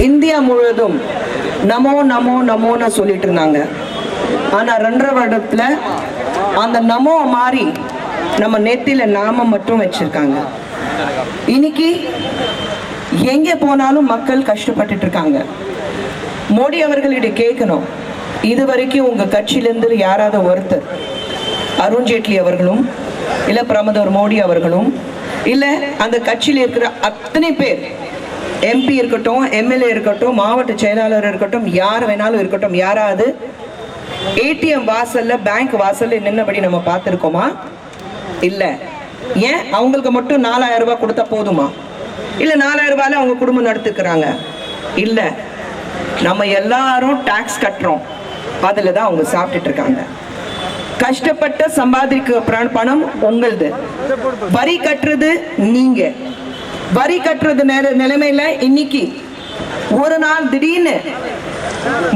India முழுவதும் நமோ நமோ நமோன்னு சொல்லிட்டு இருந்தாங்க. ஆனா 2.5 வருடத்துல அந்த நமோ மாறி நம்ம நெத்தியில நாம மட்டும் வச்சிருக்காங்க. இன்னைக்கு எங்க போனாலும் மக்கள் கஷ்டப்பட்டுட்டு இருக்காங்க. மோடி அவர்களிடம் கேட்கணும், இது வரைக்கும் உங்க கட்சியிலிருந்து யாராவது ஒருத்தர், அருண் ஜேட்லி அவர்களும் இல்ல பிரதமர் மோடி அவர்களும் இல்ல அந்த கட்சியில் இருக்கிற அத்தனை பேர், எம்பி இருக்கட்டும், எம்எல்ஏ இருக்கட்டும், மாவட்ட செயலாளர் இருக்கட்டும், யார் வேணாலும் இருக்கட்டும், யாராவது ஏடிஎம் வாசல்ல, பேங்க் வாசல்ல நின்னபடி நம்ம பார்த்திருக்கோமா? இல்ல. ஏன் அவங்களுக்கு மட்டும் 4000 ரூபாய் கொடுத்தா போதுமா? இல்ல 4000 ரூபாயில அவங்க குடும்பம் நடத்துக்கிறாங்க? இல்ல, நம்ம எல்லாரும் டாக்ஸ் கட்டுறோம், அதுல தான் அவங்க சாப்பிட்டுட்டு இருக்காங்க. கஷ்டப்பட்ட சம்பாதிக்க பணம் உங்களது, வரி கட்டுறது நீங்க. வரி கட்டுறது நிலைமையில இன்னைக்கு ஒரு நாள் திடீர்னு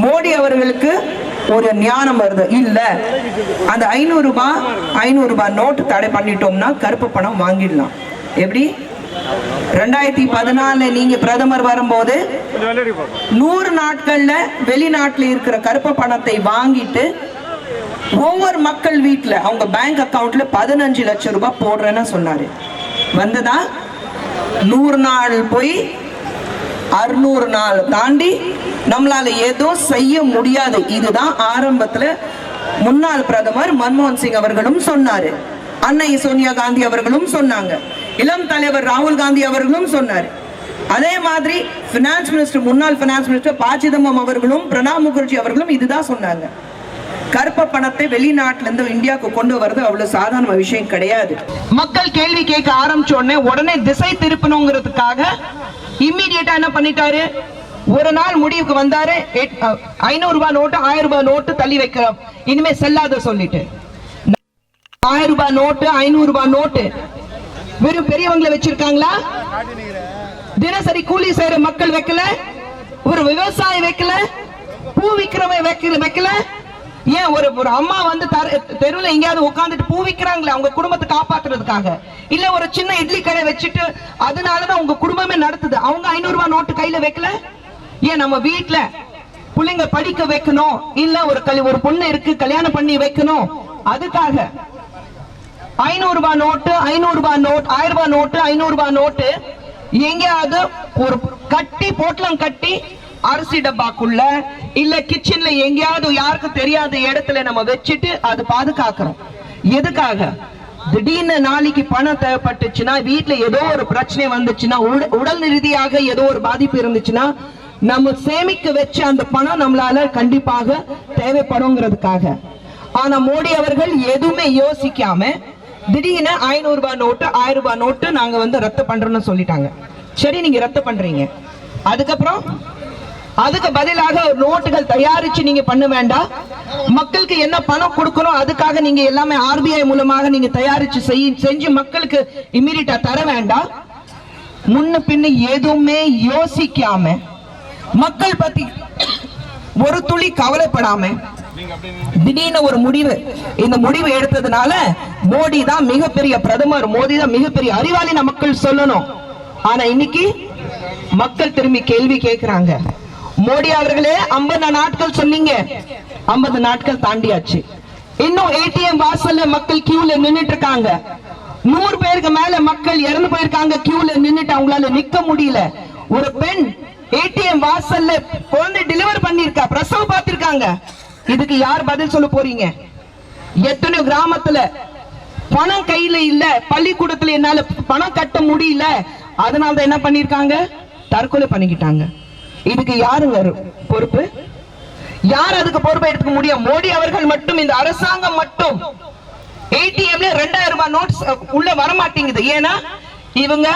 மோடி அவர்களுக்கு ஒரு ஞானம் வருது, இல்ல அந்த 500 ரூபாய் நோட்டு தடை பண்ணிட்டோம்னா கருப்பு பணம் வாங்கிடலாம். எப்படி? 2014 நீங்க பிரதமர் வரும்போது 100 நாட்கள்ல வெளிநாட்டுல இருக்கிற கருப்பு பணத்தை வாங்கிட்டு ஒவ்வொரு மக்கள் வீட்டுல அவங்க பேங்க் அக்கவுண்ட்ல 15 லட்சம் ரூபாய் போடுறேன்னு சொன்னாரு. வந்ததா? 100 நாள் போய் 600 நாள் தாண்டி நம்மளால எதுவும் செய்ய முடியாது. இதுதான் ஆரம்பத்துல முன்னாள் பிரதமர் மன்மோகன் சிங் அவர்களும் சொன்னாரு, அன்னை சோனியா காந்தி அவர்களும் சொன்னாங்க, இளம் தலைவர் ராகுல் காந்தி அவர்களும் சொன்னாரு. அதே மாதிரி பினான்ஸ் மினிஸ்டர், முன்னாள் பினான்ஸ் மினிஸ்டர் ப. சிதம்பரம் அவர்களும் பிரணாப் முகர்ஜி அவர்களும் இதுதான் சொன்னாங்க. கருப்பு பணத்தை வெளிநாட்டுல இருந்து இந்தியாவுக்கு கொண்டு வரது அவ்வளவு சாதாரண விஷயம் கிடையாது. மக்கள் கேள்வி கேட்க ஆரம்பிச்ச உடனே திசை திருப்பணுங்கிறதுக்காக இம்மிடியேட்டா என்ன பண்ணிட்டாரு, ஒரு நாள் முடிவுக்கு வந்தாரு, 500 ரூபாய் நோட்டு 1000 ரூபாய் நோட்டு தள்ளி வைக்கிறோம், இனிமே செல்லாத சொல்லிட்டு 1000 ரூபாய் நோட்டு 500 ரூபாய் நோட்டு வெறும் பெரியவங்களை வச்சிருக்காங்களா? தினசரி கூலி செய்யற மக்கள் வைக்கல, ஒரு விவசாயி வைக்கல, பூ விக்கிறவன் வைக்கல. ஏன் ஒரு அம்மா வந்து தெருவில் எங்கேயாவது உட்காந்துட்டு பூ விக்கிறாங்களே அவங்க குடும்பத்தை காப்பாத்துறதுக்காக, இல்ல ஒரு சின்ன இட்லி கடை வச்சுட்டு அதனாலதான் உங்க குடும்பமே நடத்துது, அவங்க 500 ரூபாய் நோட்டு கையில வைக்கல? ஏன் நம்ம வீட்டுல பிள்ளைங்க படிக்க வைக்கணும், இல்ல ஒரு பொண்ணு இருக்கு கல்யாணம் பண்ணி வைக்கணும், அதுக்காக 500 ரூபாய் நோட்டு 500 ரூபாய் நோட்டு 1000 ரூபாய் நோட்டு 500 ரூபாய் நோட்டு எங்கேயாவது ஒரு கட்டி போட்டலாம் கட்டி அரிசி டப்பாக்குள்ள இல்ல கிச்சன்ல எங்கேயாவது யாருக்கு தெரியாத இடத்துல நம்ம வச்சுட்டு அது பாதுகாக்கிறோம். எதுக்காக? திடீர்னு நாளைக்கு பணம் தேவைப்பட்டுச்சுன்னா, வீட்டுல ஏதோ ஒரு பிரச்சனை வந்துச்சுன்னா, உடல் ரீதியாக ஏதோ ஒரு பாதிப்பு இருந்துச்சுன்னா, நம்ம சேமிக்க வச்ச அந்த பணம் நம்மளால கண்டிப்பாக தேவைப்படுங்கிறதுக்காக. ஆனா மோடி அவர்கள் எதுவுமே யோசிக்காம திடீர்னு 500 ரூபாய் நோட்டு 1000 ரூபாய் நோட்டு நாங்க வந்து ரத்து பண்றோம்னு சொல்லிட்டாங்க. சரி, நீங்க ரத்து பண்றீங்க, அதுக்கப்புறம் அதுக்கு பதிலாக நோட்டுகள் தயாரிச்சு நீங்க பண்ண வேண்டாம், மக்களுக்கு என்ன பணம் கொடுக்கணும் அதுக்காக நீங்க எல்லாமே ஆர்பிஐ மூலமாக நீங்க தயாரிச்சு செஞ்சு மக்களுக்கு இமீடியட்டா தர வேண்டாம். முன்ன பின்ன எதுவுமே யோசிக்காம, மக்கள் பத்தி ஒரு துளி கவலைப்படாம திடீர்னு ஒரு முடிவு, இந்த முடிவு எடுத்ததுனால மோடி தான் மிகப்பெரிய பிரதமர், மோடி தான் மிகப்பெரிய அறிவாளி மக்கள் சொல்லணும். ஆனா இன்னைக்கு மக்கள் திரும்பி கேள்வி கேட்கிறாங்க, மோடி அவர்களே 50 நாட்கள் சொன்னீங்க, 50 நாட்கள் தாண்டியாச்சு, இன்னும் ஏடிஎம் வாசல்ல மக்கள் கியூல நின்னுட்டு இருக்காங்க, 100 பேருக்கு மேல மக்கள் இறந்து போயிருக்காங்க கியூல நின்னுட்டு, அவங்களால நிக்க முடியல. ஒரு பெண் ஏடிஎம் வாசல்ல குழந்தை டெலிவரி பண்ணிருக்கா, பிரசவம் பார்த்திருக்காங்க, இதுக்கு யார் பதில் சொல்ல போறீங்க? எத்தனை கிராமத்துல பணம் கையில இல்ல, பள்ளிக்கூடத்துல என்னால பணம் கட்ட முடியல, அதனால என்ன பண்ணிருக்காங்க, தற்கொலை பண்ணிக்கிட்டாங்க. இதுக்கு யாருங்க பொறுப்பு? யார் அதுக்கு பொறுப்பை எடுத்துக்க முடியும்? மோடி அவர்கள் மட்டும், இந்த அரசாங்கம் மட்டும். ஏடிஎம்ல 2000 ரூபாய் நோட்ஸ் உள்ள வர மாட்டேங்குது, ஏன்னா இவங்க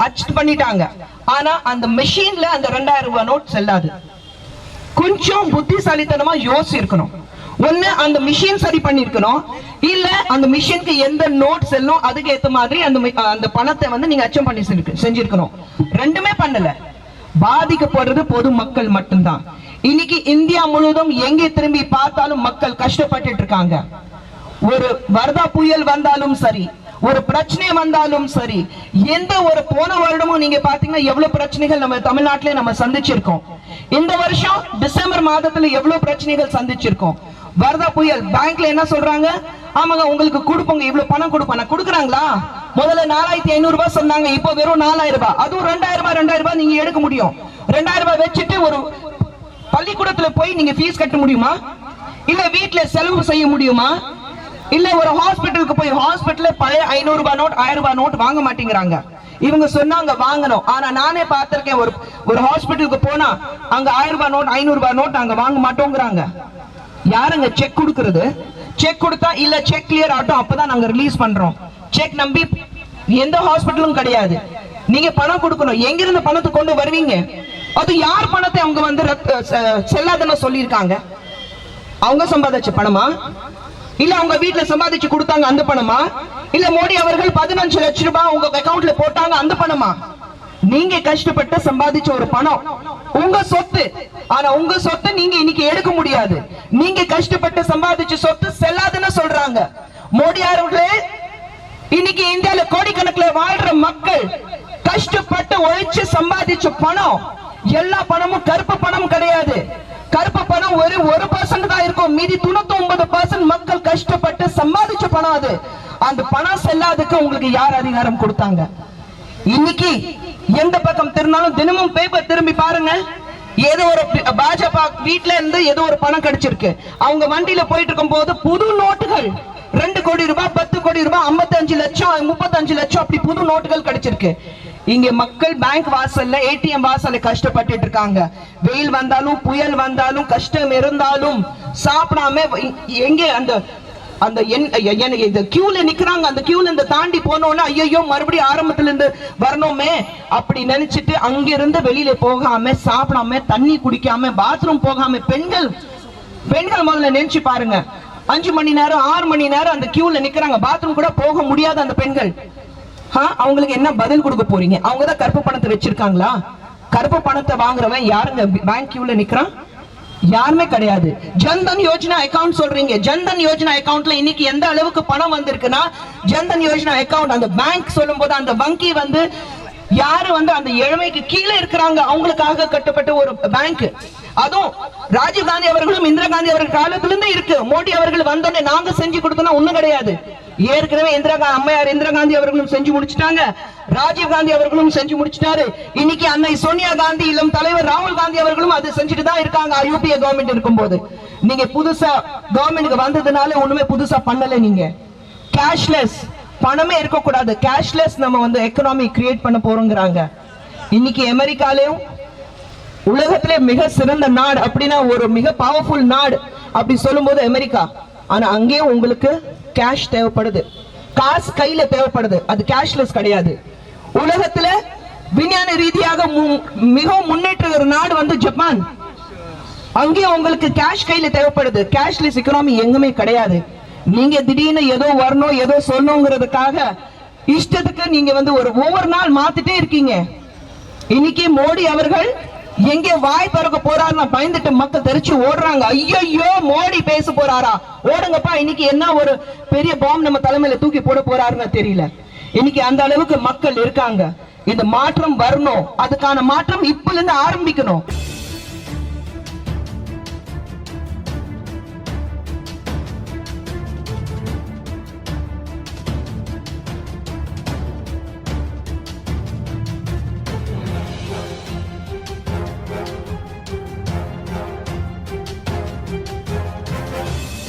அச்சு பண்ணிட்டாங்க. ஆனா அந்த மெஷின்ல அந்த 2000 ரூபாய் நோட் செல்லாது. கொஞ்சம் புத்திசாலித்தனமா யோசிச்சிருக்கணும். ஒண்ணு அந்த மிஷின் சரி பண்ணிருக்கணும், இல்ல அந்த மிஷினுக்கு எந்த நோட் செல்லும் அதுக்கு ஏத்த மாதிரி அந்த பணத்தை வந்து நீங்க அச்சம் பண்ணி செஞ்சிருக்கணும். ரெண்டுமே பண்ணல. பாதிக்கப்படுறது பொது மக்கள் மட்டும்தான். இன்னைக்கு இந்தியா முழுவதும் எங்கே திரும்பி பார்த்தாலும் மக்கள் கஷ்டப்பட்டு இருக்காங்க. ஒரு வர்தா புயல் வந்தாலும் சரி, ஒரு பிரச்சனை வந்தாலும் சரி, எந்த ஒரு போன வருடமும் நீங்க பாத்தீங்கன்னா எவ்வளவு பிரச்சனைகள் நம்ம தமிழ்நாட்டிலே நம்ம சந்திச்சிருக்கோம். இந்த வருஷம் டிசம்பர் மாதத்துல எவ்வளவு பிரச்சனைகள் சந்திச்சிருக்கோம். வரதா புயல், பேங்க்ல என்ன சொல்றாங்க, ஆமாங்க உங்களுக்கு கொடுப்போங்க, இவ்வளவு பணம் கொடுப்பாங்க. கொடுக்குறாங்களா? முதல்ல 4500 ரூபாய் சொன்னாங்க, இப்போ வெறும் 4000 ரூபாய். அதுவும் 2000 ரூபாய் நீங்க எடுக்க முடியும். 2000 ரூபாய் வச்சுட்டு ஒரு பள்ளிக்கூடத்துல போய் நீங்க ஃபீஸ் கட்ட முடியுமா? இல்ல வீட்டுல செலவு செய்ய முடியுமா? இல்ல ஒரு ஹாஸ்பிட்டலுக்கு போய் ஹாஸ்பிட்டல்ல பழைய 500 ரூபாய் நோட் 1000 ரூபாய் நோட் வாங்க மாட்டேங்கிறாங்க. இவங்க சொன்னாங்க வாங்கணும். ஆனா நானே பார்த்திருக்கேன், ஒரு ஹாஸ்பிட்டலுக்கு போனா அங்க 1000 ரூபாய் நோட் 500 ரூபாய் நோட் அங்க வாங்க மாட்டோங்கிறாங்க. யாருங்க செக் கொடுக்கிறது? செக் கொடுத்தா இல்ல செக் கிளியர் ஆகட்டும், அப்பதான் நாங்க ரிலீஸ் பண்றோம். செக் நம்பி எந்த ஹாஸ்பிட்டலும் கிடையாது. நீங்க பணம் கொடுக்கணும். எங்கிருந்து பணத்தை கொண்டு வருவீங்க? அது யார் பணத்தை அவங்க வந்து செல்லாதுன்னு சொல்லியிருக்காங்க? அவங்க சம்பாதிச்ச பணமா? இல்ல அவங்க வீட்டுல சம்பாதிச்சு கொடுத்தாங்க அந்த பணமா? இல்ல மோடி அவர்கள் 15 லட்சம் ரூபாய் உங்க அக்கவுண்ட்ல போட்டாங்க அந்த பணமா? நீங்க கஷ்டப்பட்டு சம்பாதிச்ச ஒரு பணம், உங்க சொத்து. ஆனா உங்க சொத்தை நீங்க இன்னைக்கு எடுக்க முடியாது. நீங்க கஷ்டப்பட்டு சம்பாதிச்ச சொத்து செல்லாதுன்னு சொல்றாங்க. மோடி அவர்களே, இன்னைக்கு இந்தியால கோடிக்கணக்கில் வாழ்ற மக்கள் கஷ்டப்பட்டு உழைச்சு சம்பாதிச்ச பணம், எல்லா பணமும் கருப்பு பணம் கிடையாது. கருப்பு பணம் ஒரு 1% தான் இருக்கும். மீதி 99% மக்கள் கஷ்டப்பட்டு சம்பாதிச்ச பணம். அது அந்த பணம் செல்லாதுக்கு உங்களுக்கு யார் அதிகாரம் கொடுத்தாங்க? இன்னைக்கு எந்த பக்கம் திரும்பினாலும் தினமும் பேப்பர் திரும்பி பாருங்க, ஏதோ ஒரு பாஜக வீட்டுல இருந்து ஏதோ ஒரு பணம் கிடைச்சிருக்கு. அவங்க வண்டியில போயிட்டு இருக்கும் போது புது நோட்டுகள் 2 கோடி ரூபாய், 10 கோடி ரூபாய், 55 லட்சம், 35 லட்சம் அப்படி புது நோட்டுகள் கிடைச்சிருக்கு. இங்க மக்கள் பேங்க் வாசல்ல, ஏடிஎம் வாசல்ல கஷ்டப்பட்டு இருக்காங்க. வெயில் வந்தாலும் புயல் வந்தாலும் கஷ்டம் இருந்தாலும் சாப்பிடாம எங்க அந்த அந்த கியூல நிக்கிறாங்க. அந்த கியூல இருந்து தாண்டி போனோம்னா ஐயோ மறுபடியும் ஆரம்பத்துல இருந்து வரணுமே அப்படி நினைச்சிட்டு அங்கிருந்து வெளியில போகாம, சாப்பிடாம, தண்ணி குடிக்காம, பாத்ரூம் போகாம பெண்கள் முதல்ல நினைச்சு பாருங்க. 5 மணி நேரம் 6 மணி நேரம் அந்த கியூல நிக்கிறாங்க. பாத்ரூம் கூட போக முடியாத அந்த பெண்கள். அவங்களுக்கு என்ன பதில் கொடுக்க போறீங்க? அவங்கதான் கருப்பு பணத்தை வச்சிருக்காங்களா? கருப்பு பணத்தை வாங்குறவன் யாருங்க பேங்க் கியூல நிக்கிறான்? யாருமே கிடையாது. ஜன்தன் யோஜனா அக்கவுண்ட் சொல்றீங்க. ஜன்தன் யோஜனா அக்கவுண்ட்ல இன்னைக்கு எந்த அளவுக்கு பணம் வந்திருக்குன்னா, ஜன்தன் யோஜனா அக்கவுண்ட் அந்த பேங்க் சொல்லும் போது அந்த வங்கி வந்து யாரு வந்து அந்த ஏழ்மைக்கு கீழே இருக்கிறாங்க அவங்களுக்காக கட்டப்பட்ட ஒரு பேங்க். அதுவும் ராஜீவ் காந்தி அவர்களும் இந்திரா காந்தி அவர்கள் காலத்திலிருந்து இருக்கு. மோடி அவர்கள் வந்தோடனே நாங்க செஞ்சு கொடுத்தோம்னா ஒண்ணும் கிடையாது. ஏற்கனவே அம்மையார் இந்திரா காந்தி அவர்களும் செஞ்சு முடிச்சிட்டாங்க, ராஜீவ் காந்தி அவர்களும் செஞ்சு முடிச்சிட்டாரு. இன்னைக்கு அன்னை சோனியா காந்தி, இளம் தலைவர் ராகுல் காந்தி அவர்களும் அது செஞ்சுட்டு தான் இருக்காங்க. யூபிஏ கவர்மெண்ட் இருக்கும்போது நீங்க புதுசா கவர்மெண்ட்க்கு வந்ததுனால ஒண்ணுமே புதுசா பண்ணல. நீங்க கேஷ்லெஸ், பணமே இருக்கக்கூடாது, கேஷ்லெஸ் நம்ம வந்து எக்கனாமி கிரியேட் பண்ண போறோங்கிறாங்க. இன்னைக்கு அமெரிக்காலையும் உலகத்திலே மிக சிறந்த நாடு அப்படின்னா, ஒரு மிக பவர்ஃபுல் நாடு அப்படி சொல்லும் போது அமெரிக்கா. ஆனா அங்கேயும் உங்களுக்கு கேஷ் தேவைப்படுது, காசு கையில தேவைப்படுது. அது கேஷ்லெஸ் கிடையாது. உலகத்துல விஞ்ஞான ரீதியாக மிகவும் முன்னேற்ற ஒரு நாடு வந்து ஜப்பான். அங்கேயும் உங்களுக்கு கேஷ் கையில தேவைப்படுது. கேஷ்லெஸ் எக்கனாமி எங்குமே கிடையாது. நீங்க திடீர்னு ஏதோ வரணும், ஏதோ சொல்லணுங்கிறதுக்காக இஷ்டத்துக்கு நீங்க வந்து ஒவ்வொரு நாள் மாத்திட்டே இருக்கீங்க. இன்னைக்கு மோடி அவர்கள் எங்கே வாய் திறக்க போறாருன்னு பயந்துட்டு மக்கள் தெரிச்சு ஓடுறாங்க. ஐயோ மோடி பேச போறாரா, ஓடுங்கப்பா, இன்னைக்கு என்ன ஒரு பெரிய பாம்பு நம்ம தலைமையில தூக்கி போட போறாருன்னு தெரியல. இன்னைக்கு அந்த அளவுக்கு மக்கள் இருக்காங்க. இந்த மாற்றம் வரணும். அதுக்கான மாற்றம் இப்பல இருந்து ஆரம்பிக்கணும்.